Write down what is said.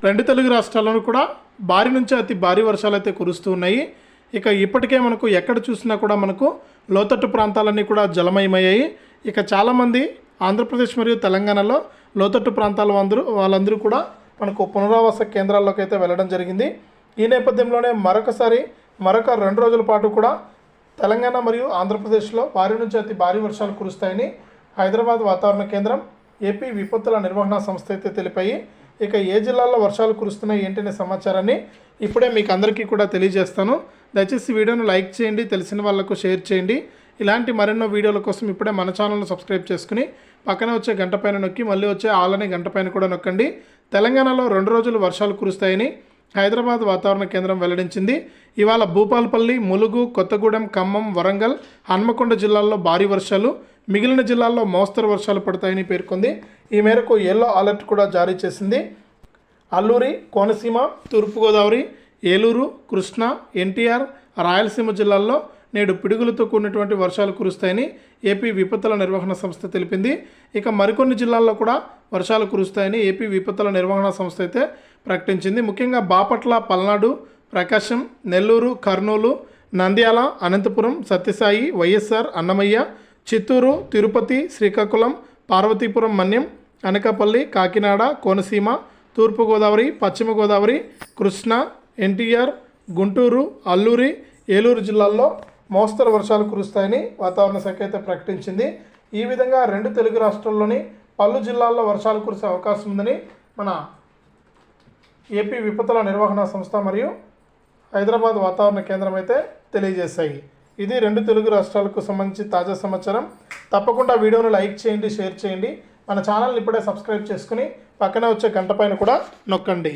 రెండు తెలుగు రాష్ట్రాల్లోనూ కూడా భారీ నుంచి అతి భారీ వర్షాలు అయితే కురుస్తూ ఉన్నాయి. ఇక ఇప్పటికే మనకు ఎక్కడ చూసినా కూడా మనకు లోతట్టు ప్రాంతాలన్నీ కూడా జలమయమయ్యాయి. ఇక చాలామంది ఆంధ్రప్రదేశ్ మరియు తెలంగాణలో లోతట్టు ప్రాంతాల వాళ్ళందరూ కూడా మనకు పునరావాస కేంద్రాల్లోకి అయితే వెళ్ళడం జరిగింది. ఈ నేపథ్యంలోనే మరొక 2 రోజుల పాటు కూడా తెలంగాణ మరియు ఆంధ్రప్రదేశ్లో భారీ నుంచి అతి భారీ వర్షాలు కురుస్తాయని హైదరాబాద్ వాతావరణ కేంద్రం, ఏపీ విపత్తుల నిర్వహణ సంస్థ అయితే తెలిపాయి. ఇక ఏ జిల్లాల్లో వర్షాలు కురుస్తున్నాయి ఏంటనే సమాచారాన్ని ఇప్పుడే మీకు అందరికీ కూడా తెలియజేస్తాను. దయచేసి వీడియోను లైక్ చేయండి, తెలిసిన వాళ్ళకు షేర్ చేయండి. ఇలాంటి మరెన్నో వీడియోల కోసం ఇప్పుడే మన ఛానల్ను సబ్స్క్రైబ్ చేసుకుని పక్కన వచ్చే గంట పైన నొక్కి మళ్ళీ వచ్చే ఆల్ అనే గంట పైన కూడా నొక్కండి. తెలంగాణలో 2 రోజులు వర్షాలు కురుస్తాయని హైదరాబాద్ వాతావరణ కేంద్రం వెల్లడించింది. ఇవాళ భూపాలపల్లి, ములుగు, కొత్తగూడెం, ఖమ్మం, వరంగల్, హన్మకొండ జిల్లాల్లో భారీ వర్షాలు, మిగిలిన జిల్లాల్లో మోస్తరు వర్షాలు పడతాయని పేర్కొంది. ఈ మేరకు ఎల్లో అలర్ట్ కూడా జారీ చేసింది. అల్లూరి, కోనసీమ, తూర్పుగోదావరి, ఏలూరు, కృష్ణా, ఎన్టీఆర్, రాయలసీమ జిల్లాల్లో నేడు పిడుగులతో కూడినటువంటి వర్షాలు కురుస్తాయని ఏపీ విపత్తుల నిర్వహణ సంస్థ తెలిపింది. ఇక మరికొన్ని జిల్లాల్లో కూడా వర్షాలు కురుస్తాయని ఏపీ విపత్తుల నిర్వహణ సంస్థ అయితే ప్రకటించింది. ముఖ్యంగా బాపట్ల, పల్నాడు, ప్రకాశం, నెల్లూరు, కర్నూలు, నంద్యాల, అనంతపురం, సత్యసాయి, వైఎస్ఆర్, అన్నమయ్య, చిత్తూరు, తిరుపతి, శ్రీకాకుళం, పార్వతీపురం, మన్యం, అనకాపల్లి, కాకినాడ, కోనసీమ, తూర్పుగోదావరి, పశ్చిమ గోదావరి, కృష్ణా, ఎన్టీఆర్, గుంటూరు, అల్లూరి, ఏలూరు జిల్లాల్లో మోస్తరు వర్షాలు కురుస్తాయని వాతావరణ శాఖ అయితే ప్రకటించింది. ఈ విధంగా 2 తెలుగు రాష్ట్రాల్లోని పలు జిల్లాల్లో వర్షాలు కురిసే అవకాశం ఉందని మన ఏపీ విపత్తుల నిర్వహణ సంస్థ మరియు హైదరాబాద్ వాతావరణ కేంద్రం అయితే తెలియజేశాయి. ఇది 2 తెలుగు రాష్ట్రాలకు సంబంధించి తాజా సమాచారం. తప్పకుండా వీడియోను లైక్ చేయండి, షేర్ చేయండి. మన ఛానల్ని ఇప్పుడే సబ్స్క్రైబ్ చేసుకుని పక్కనే వచ్చే గంట పైన కూడా నొక్కండి.